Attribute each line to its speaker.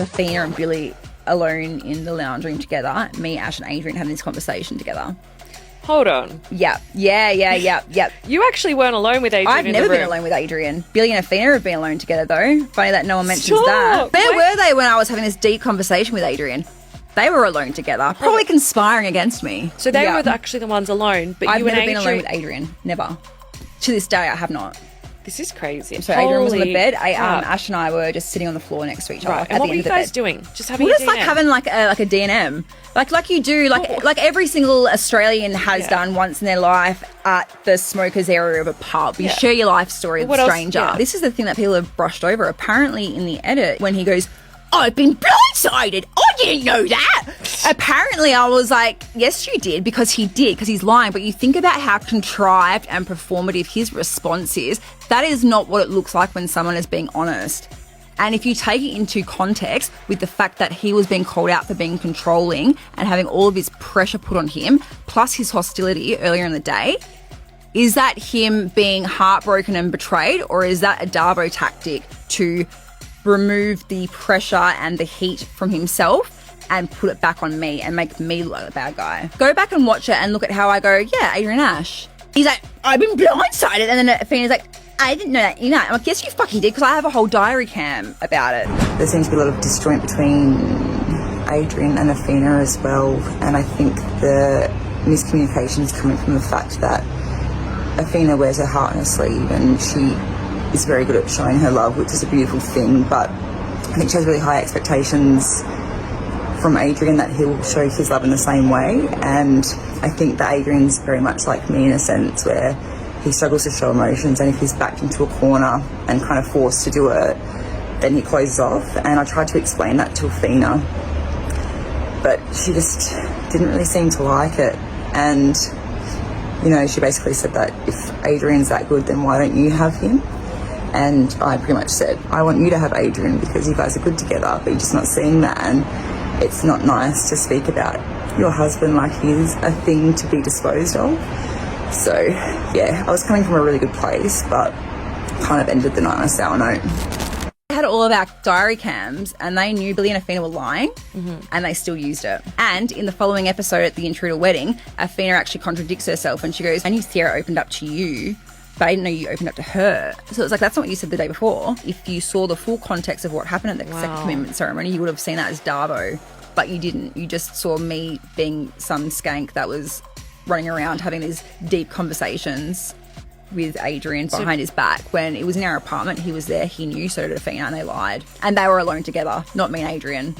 Speaker 1: Athena and Billy alone in the lounge room together. Me, Ash and Adrian having this conversation together.
Speaker 2: Hold on.
Speaker 1: Yeah.
Speaker 2: You actually weren't alone with Adrian.
Speaker 1: I've never been alone with Adrian. Billy and Athena have been alone together though. Funny that no one mentions that. Where were they when I was having this deep conversation with Adrian? They were alone together, probably conspiring against me.
Speaker 2: So they were actually the ones alone, but
Speaker 1: I've
Speaker 2: you and
Speaker 1: never
Speaker 2: Adrian...
Speaker 1: been alone with Adrian. Never. To this day, I have not.
Speaker 2: This is crazy.
Speaker 1: So Adrian was on the bed. Ash and I were just sitting on the floor next to each other.
Speaker 2: Right. And what were you guys doing? Just having a
Speaker 1: just
Speaker 2: D&M?
Speaker 1: like having like a D&M. Like you do, like every single Australian has done once in their life at the smokers area of a pub. You share your life story with a stranger.
Speaker 2: Yeah.
Speaker 1: This is the thing that people have brushed over. Apparently in the edit, when he goes, I've been blindsided. I didn't know that. Apparently I was like, yes, you did, because he did, because he's lying. But you think about how contrived and performative his response is. That is not what it looks like when someone is being honest. And if you take it into context with the fact that he was being called out for being controlling and having all of his pressure put on him, plus his hostility earlier in the day, is that him being heartbroken and betrayed, or is that a Darbo tactic to remove the pressure and the heat from himself and put it back on me and make me look like the bad guy? Go back and watch it and look at how I go, yeah, Adrian Ash. He's like, I've been blindsided. And then Athena's like, I didn't know that. You know, I'm like, yes, you fucking did, because I have a whole diary cam about it.
Speaker 3: There seems to be a lot of disjoint between Adrian and Athena as well. And I think the miscommunication is coming from the fact that Athena wears her heart on her sleeve and she is very good at showing her love, which is a beautiful thing, but I think she has really high expectations from Adrian that he'll show his love in the same way. And I think that Adrian's very much like me in a sense, where he struggles to show emotions, and if he's backed into a corner and kind of forced to do it, then he closes off. And I tried to explain that to Athena, but she just didn't really seem to like it. And you know, she basically said that if Adrian's that good, then why don't you have him? And I pretty much said, I want you to have Adrian because you guys are good together, but you're just not seeing that. And it's not nice to speak about your husband like he's a thing to be disposed of. So, yeah, I was coming from a really good place, but kind of ended the night on a sour note.
Speaker 1: They had all of our diary cams and they knew Billy and Athena were lying, and they still used it. And in the following episode at the intruder wedding, Athena actually contradicts herself and she goes, I knew Sierah opened up to you, but I didn't know you opened up to her. So it's like, that's not what you said the day before. If you saw the full context of what happened at the second commitment ceremony, you would have seen that as Darbo, but you didn't. You just saw me being some skank that was running around having these deep conversations with Adrian behind his back. When it was in our apartment, he was there, he knew, so did Athena, and they lied. And they were alone together, not me and Adrian.